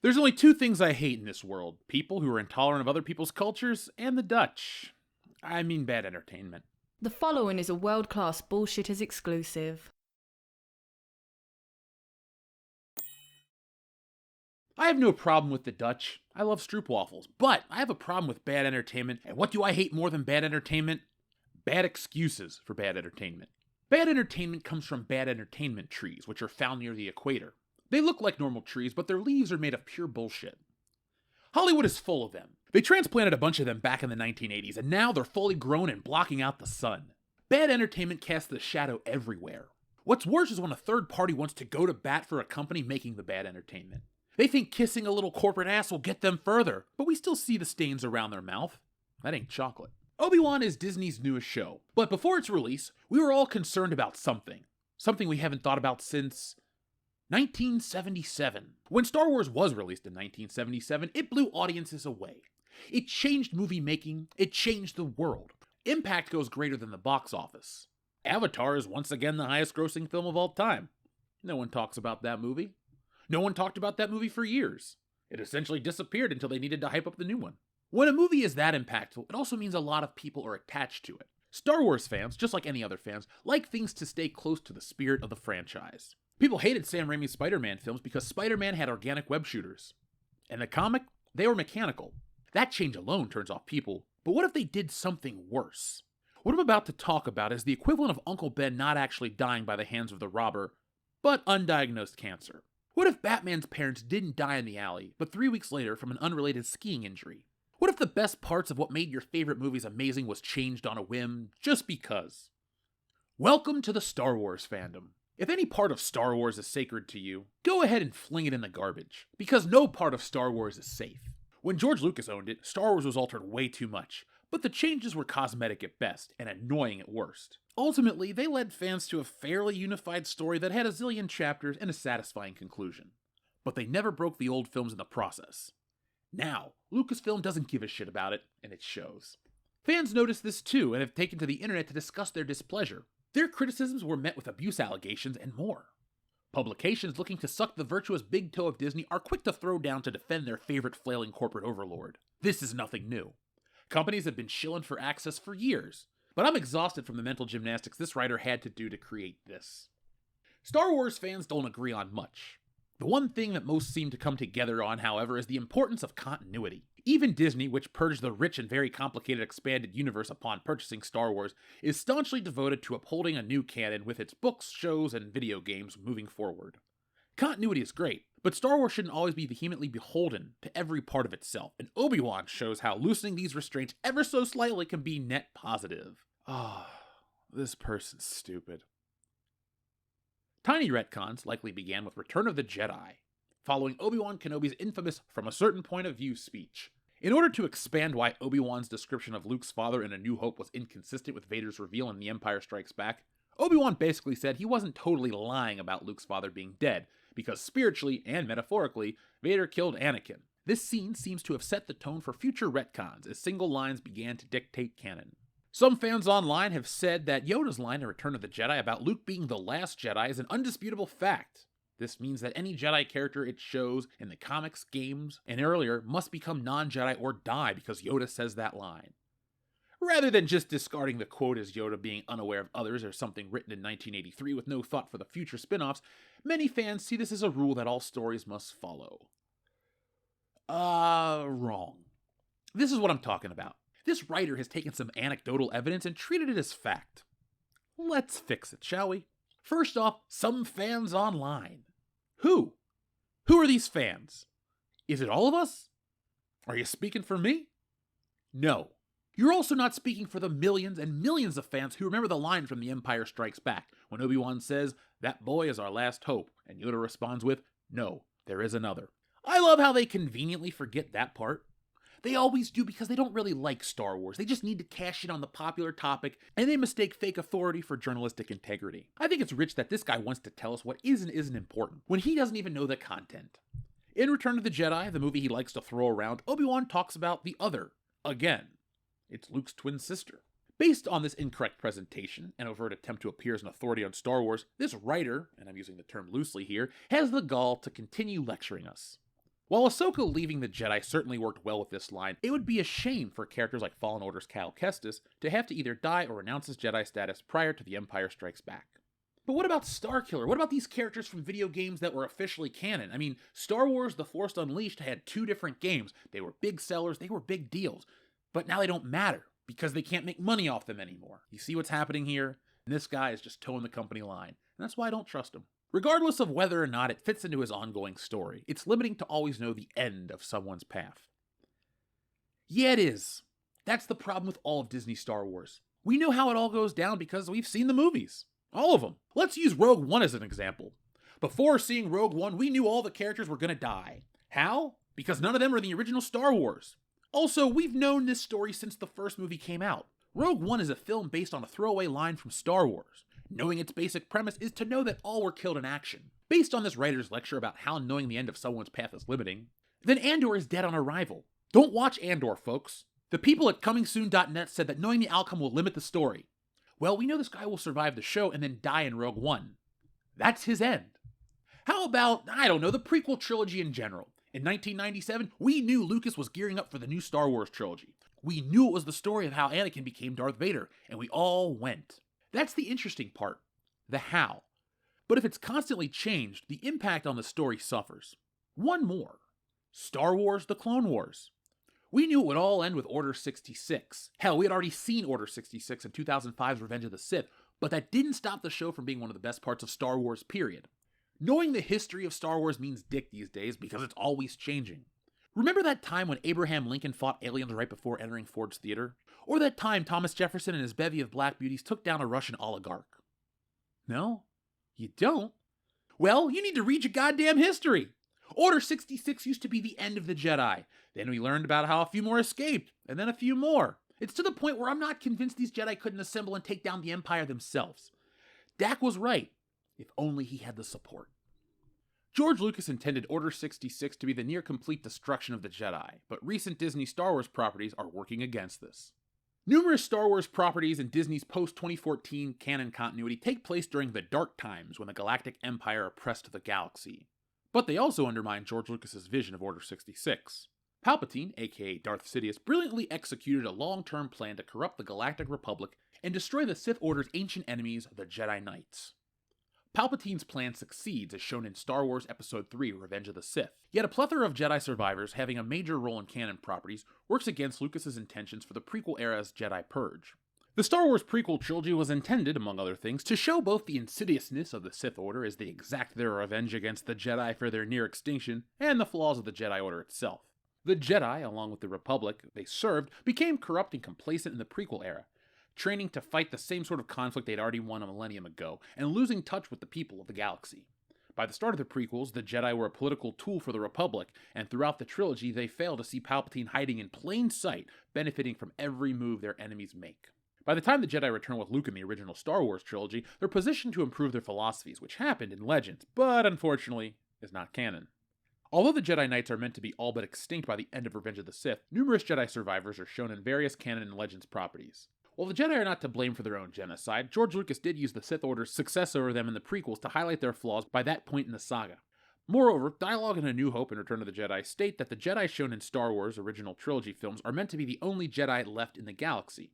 There's only two things I hate in this world: people who are intolerant of other people's cultures, and the Dutch. I mean bad entertainment. The following is a world-class bullshitters exclusive. I have no problem with the Dutch. I love stroopwafels. But I have a problem with bad entertainment, and what do I hate more than bad entertainment? Bad excuses for bad entertainment. Bad entertainment comes from bad entertainment trees, which are found near the equator. They look like normal trees, but their leaves are made of pure bullshit. Hollywood is full of them. They transplanted a bunch of them back in the 1980s, and now they're fully grown and blocking out the sun. Bad entertainment casts the shadow everywhere. What's worse is when a third party wants to go to bat for a company making the bad entertainment. They think kissing a little corporate ass will get them further, but we still see the stains around their mouth. That ain't chocolate. Obi-Wan is Disney's newest show, but before its release, we were all concerned about something. Something we haven't thought about since 1977. When Star Wars was released in 1977, it blew audiences away. It changed movie making, it changed the world. Impact goes greater than the box office. Avatar is once again the highest grossing film of all time. No one talks about that movie. No one talked about that movie for years. It essentially disappeared until they needed to hype up the new one. When a movie is that impactful, it also means a lot of people are attached to it. Star Wars fans, just like any other fans, like things to stay close to the spirit of the franchise. People hated Sam Raimi's Spider-Man films because Spider-Man had organic web shooters. In the comic, they were mechanical. That change alone turns off people, but what if they did something worse? What I'm about to talk about is the equivalent of Uncle Ben not actually dying by the hands of the robber, but undiagnosed cancer. What if Batman's parents didn't die in the alley, but 3 weeks later from an unrelated skiing injury? What if the best parts of what made your favorite movies amazing was changed on a whim, just because? Welcome to the Star Wars fandom. If any part of Star Wars is sacred to you, go ahead and fling it in the garbage, because no part of Star Wars is safe. When George Lucas owned it, Star Wars was altered way too much, but the changes were cosmetic at best and annoying at worst. Ultimately, they led fans to a fairly unified story that had a zillion chapters and a satisfying conclusion. But they never broke the old films in the process. Now, Lucasfilm doesn't give a shit about it, and it shows. Fans noticed this too and have taken to the internet to discuss their displeasure. Their criticisms were met with abuse allegations and more. Publications looking to suck the virtuous big toe of Disney are quick to throw down to defend their favorite flailing corporate overlord. This is nothing new. Companies have been shilling for access for years, but I'm exhausted from the mental gymnastics this writer had to do to create this. Star Wars fans don't agree on much. The one thing that most seem to come together on, however, is the importance of continuity. Even Disney, which purged the rich and very complicated expanded universe upon purchasing Star Wars, is staunchly devoted to upholding a new canon with its books, shows, and video games moving forward. Continuity is great, but Star Wars shouldn't always be vehemently beholden to every part of itself, and Obi-Wan shows how loosening these restraints ever so slightly can be net positive. This person's stupid. Tiny retcons likely began with Return of the Jedi, following Obi-Wan Kenobi's infamous "from a certain point of view" speech. In order to expand why Obi-Wan's description of Luke's father in A New Hope was inconsistent with Vader's reveal in The Empire Strikes Back, Obi-Wan basically said he wasn't totally lying about Luke's father being dead, because spiritually and metaphorically, Vader killed Anakin. This scene seems to have set the tone for future retcons as single lines began to dictate canon. Some fans online have said that Yoda's line in Return of the Jedi about Luke being the last Jedi is an undisputable fact. This means that any Jedi character it shows in the comics, games, and earlier must become non-Jedi or die because Yoda says that line. Rather than just discarding the quote as Yoda being unaware of others or something written in 1983 with no thought for the future spin-offs, many fans see this as a rule that all stories must follow. Wrong. This is what I'm talking about. This writer has taken some anecdotal evidence and treated it as fact. Let's fix it, shall we? First off, some fans online. Who? Who are these fans? Is it all of us? Are you speaking for me? No. You're also not speaking for the millions and millions of fans who remember the line from The Empire Strikes Back, when Obi-Wan says, "That boy is our last hope," and Yoda responds with, "No, there is another." I love how they conveniently forget that part. They always do because they don't really like Star Wars. They just need to cash in on the popular topic, and they mistake fake authority for journalistic integrity. I think it's rich that this guy wants to tell us what is and isn't important, when he doesn't even know the content. In Return of the Jedi, the movie he likes to throw around, Obi-Wan talks about the other, again. It's Luke's twin sister. Based on this incorrect presentation, an overt attempt to appear as an authority on Star Wars, this writer, and I'm using the term loosely here, has the gall to continue lecturing us. While Ahsoka leaving the Jedi certainly worked well with this line, it would be a shame for characters like Fallen Order's Cal Kestis to have to either die or renounce his Jedi status prior to The Empire Strikes Back. But what about Starkiller? What about these characters from video games that were officially canon? I mean, Star Wars The Force Unleashed had 2 different games. They were big sellers, they were big deals. But now they don't matter, because they can't make money off them anymore. You see what's happening here? And this guy is just towing the company line. And that's why I don't trust him. Regardless of whether or not it fits into his ongoing story, it's limiting to always know the end of someone's path. Yeah, it is. That's the problem with all of Disney Star Wars. We know how it all goes down because we've seen the movies. All of them. Let's use Rogue One as an example. Before seeing Rogue One, we knew all the characters were gonna die. How? Because none of them are in the original Star Wars. Also, we've known this story since the first movie came out. Rogue One is a film based on a throwaway line from Star Wars. Knowing its basic premise is to know that all were killed in action. Based on this writer's lecture about how knowing the end of someone's path is limiting, then Andor is dead on arrival. Don't watch Andor, folks. The people at comingsoon.net said that knowing the outcome will limit the story. Well, we know this guy will survive the show and then die in Rogue One. That's his end. How about, I don't know, the prequel trilogy in general? In 1997, we knew Lucas was gearing up for the new Star Wars trilogy. We knew it was the story of how Anakin became Darth Vader, and we all went. That's the interesting part, the how. But if it's constantly changed, the impact on the story suffers. One more. Star Wars: The Clone Wars. We knew it would all end with Order 66. Hell, we had already seen Order 66 in 2005's Revenge of the Sith, but that didn't stop the show from being one of the best parts of Star Wars, period. Knowing the history of Star Wars means dick these days because it's always changing. Remember that time when Abraham Lincoln fought aliens right before entering Ford's Theater? Or that time Thomas Jefferson and his bevy of black beauties took down a Russian oligarch? No? You don't? Well, you need to read your goddamn history! Order 66 used to be the end of the Jedi. Then we learned about how a few more escaped, and then a few more. It's to the point where I'm not convinced these Jedi couldn't assemble and take down the Empire themselves. Dak was right, if only he had the support. George Lucas intended Order 66 to be the near-complete destruction of the Jedi, but recent Disney Star Wars properties are working against this. Numerous Star Wars properties in Disney's post-2014 canon continuity take place during the dark times when the Galactic Empire oppressed the galaxy. But they also undermine George Lucas's vision of Order 66. Palpatine, aka Darth Sidious, brilliantly executed a long-term plan to corrupt the Galactic Republic and destroy the Sith Order's ancient enemies, the Jedi Knights. Palpatine's plan succeeds as shown in Star Wars Episode 3, Revenge of the Sith. Yet a plethora of Jedi survivors having a major role in canon properties works against Lucas's intentions for the prequel era's Jedi Purge. The Star Wars prequel trilogy was intended, among other things, to show both the insidiousness of the Sith Order as they exact their revenge against the Jedi for their near extinction, and the flaws of the Jedi Order itself. The Jedi, along with the Republic they served, became corrupt and complacent in the prequel era, training to fight the same sort of conflict they'd already won a millennium ago, and losing touch with the people of the galaxy. By the start of the prequels, the Jedi were a political tool for the Republic, and throughout the trilogy they fail to see Palpatine hiding in plain sight, benefiting from every move their enemies make. By the time the Jedi return with Luke in the original Star Wars trilogy, they're positioned to improve their philosophies, which happened in Legends, but unfortunately is not canon. Although the Jedi Knights are meant to be all but extinct by the end of Revenge of the Sith, numerous Jedi survivors are shown in various canon and Legends properties. While the Jedi are not to blame for their own genocide, George Lucas did use the Sith Order's success over them in the prequels to highlight their flaws by that point in the saga. Moreover, dialogue in A New Hope and Return of the Jedi state that the Jedi shown in Star Wars original trilogy films are meant to be the only Jedi left in the galaxy.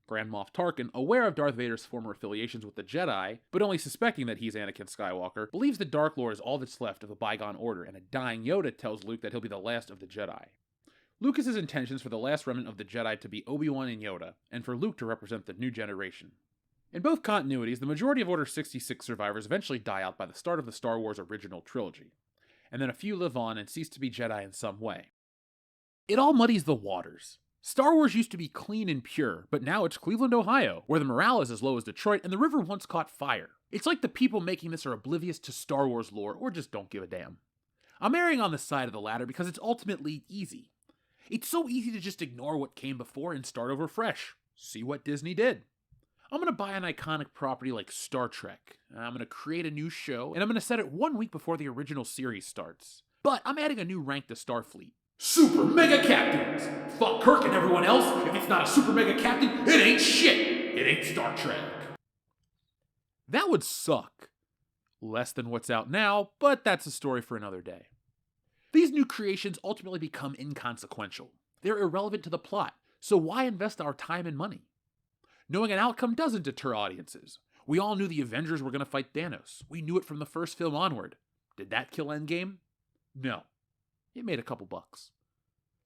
Grand Moff Tarkin, aware of Darth Vader's former affiliations with the Jedi, but only suspecting that he's Anakin Skywalker, believes the Dark Lord is all that's left of the bygone order, and a dying Yoda tells Luke that he'll be the last of the Jedi. Lucas's intentions for the last remnant of the Jedi to be Obi-Wan and Yoda, and for Luke to represent the new generation. In both continuities, the majority of Order 66 survivors eventually die out by the start of the Star Wars original trilogy, and then a few live on and cease to be Jedi in some way. It all muddies the waters. Star Wars used to be clean and pure, but now it's Cleveland, Ohio, where the morale is as low as Detroit and the river once caught fire. It's like the people making this are oblivious to Star Wars lore or just don't give a damn. I'm erring on the side of the latter because it's ultimately easy. It's so easy to just ignore what came before and start over fresh. See what Disney did. I'm going to buy an iconic property like Star Trek. I'm going to create a new show, and I'm going to set it 1 week before the original series starts. But I'm adding a new rank to Starfleet. Super Mega Captains! Fuck Kirk and everyone else, if it's not a Super Mega Captain, it ain't shit! It ain't Star Trek. That would suck. Less than what's out now, but that's a story for another day. These new creations ultimately become inconsequential. They're irrelevant to the plot, so why invest our time and money? Knowing an outcome doesn't deter audiences. We all knew the Avengers were going to fight Thanos. We knew it from the first film onward. Did that kill Endgame? No. It made a couple bucks.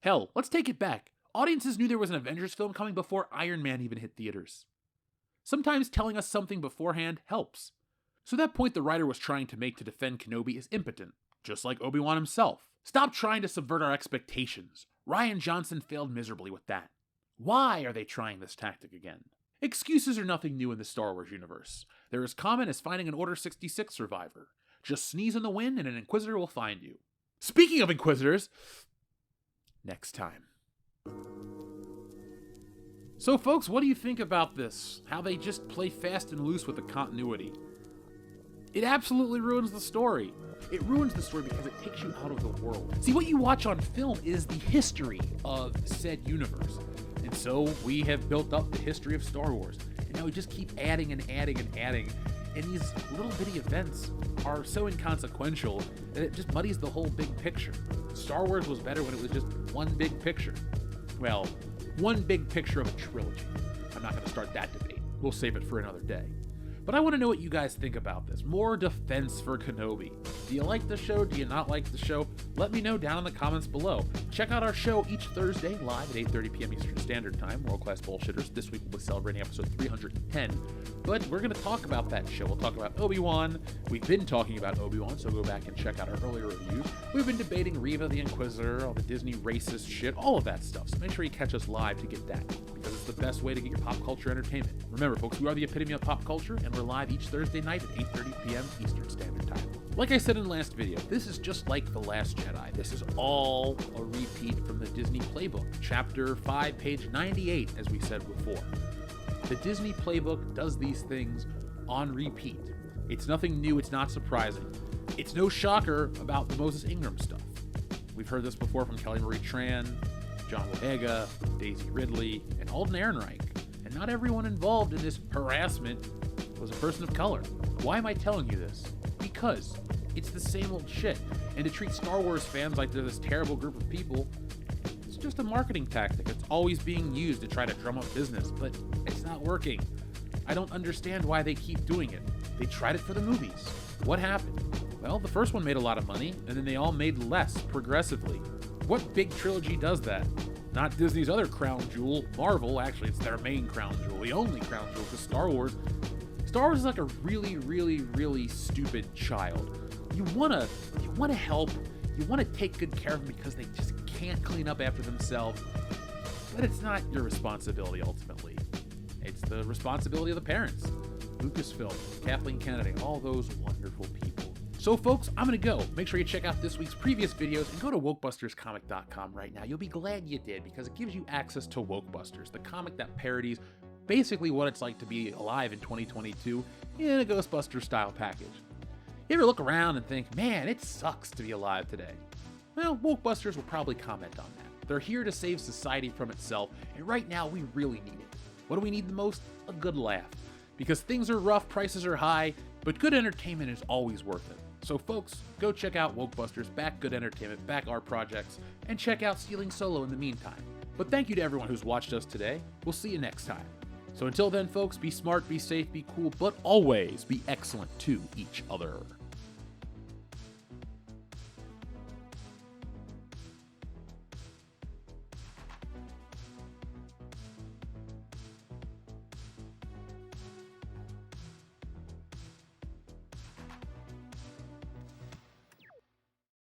Hell, let's take it back. Audiences knew there was an Avengers film coming before Iron Man even hit theaters. Sometimes telling us something beforehand helps. So that point the writer was trying to make to defend Kenobi is impotent, just like Obi-Wan himself. Stop trying to subvert our expectations. Rian Johnson failed miserably with that. Why are they trying this tactic again? Excuses are nothing new in the Star Wars universe. They're as common as finding an Order 66 survivor. Just sneeze in the wind and an Inquisitor will find you. Speaking of Inquisitors, next time. So folks, what do you think about this? How they just play fast and loose with the continuity? It absolutely ruins the story. It ruins the story because it takes you out of the world. See, what you watch on film is the history of said universe. And so we have built up the history of Star Wars. And now we just keep adding and adding and adding. And these little bitty events are so inconsequential that it just muddies the whole big picture. Star Wars was better when it was just one big picture. Well, one big picture of a trilogy. I'm not going to start that debate. We'll save it for another day. But I want to know what you guys think about this. More defense for Kenobi. Do you like the show? Do you not like the show? Let me know down in the comments below. Check out our show each Thursday live at 8:30 p.m. Eastern Standard Time. World Class Bullshitters. This week we'll be celebrating episode 310. But we're going to talk about that show. We'll talk about Obi-Wan. We've been talking about Obi-Wan, so go back and check out our earlier reviews. We've been debating Reva the Inquisitor, all the Disney racist shit, all of that stuff. So make sure you catch us live to get that, because it's the best way to get your pop culture entertainment. Remember, folks, we are the epitome of pop culture, and we're live each Thursday night at 8:30 p.m. Eastern Standard Time. Like I said in the last video, this is just like The Last Jedi. This is all a repeat from the Disney playbook. Chapter 5, page 98, as we said before. The Disney playbook does these things on repeat. It's nothing new, it's not surprising. It's no shocker about the Moses Ingram stuff. We've heard this before from Kelly Marie Tran, John Boyega, Daisy Ridley, and Alden Ehrenreich. And not everyone involved in this harassment was a person of color. Why am I telling you this? Because it's the same old shit. And to treat Star Wars fans like they're this terrible group of people, it's just a marketing tactic. It's always being used to try to drum up business, but it's not working. I don't understand why they keep doing it. They tried it for the movies. What happened? Well, the first one made a lot of money, and then they all made less progressively. What big trilogy does that? Not Disney's other crown jewel, Marvel. Actually, it's their main crown jewel, the only crown jewel, because Star Wars is like a really, really, really stupid child. You wanna help, you wanna take good care of them because they just can't clean up after themselves. But it's not your responsibility ultimately. It's the responsibility of the parents. Lucasfilm, Kathleen Kennedy, all those wonderful people. So folks, I'm gonna go. Make sure you check out this week's previous videos and go to wokebusterscomic.com right now. You'll be glad you did, because it gives you access to Wokebusters, the comic that parodies basically what it's like to be alive in 2022 in a Ghostbusters style package. You ever look around and think, man, it sucks to be alive today? Well, Wokebusters will probably comment on that. They're here to save society from itself, and right now we really need it. What do we need the most? A good laugh. Because things are rough, prices are high, but good entertainment is always worth it. So folks, go check out Wokebusters, back good entertainment, back our projects, and check out Stealing Solo in the meantime. But thank you to everyone who's watched us today. We'll see you next time. So until then, folks, be smart, be safe, be cool, but always be excellent to each other.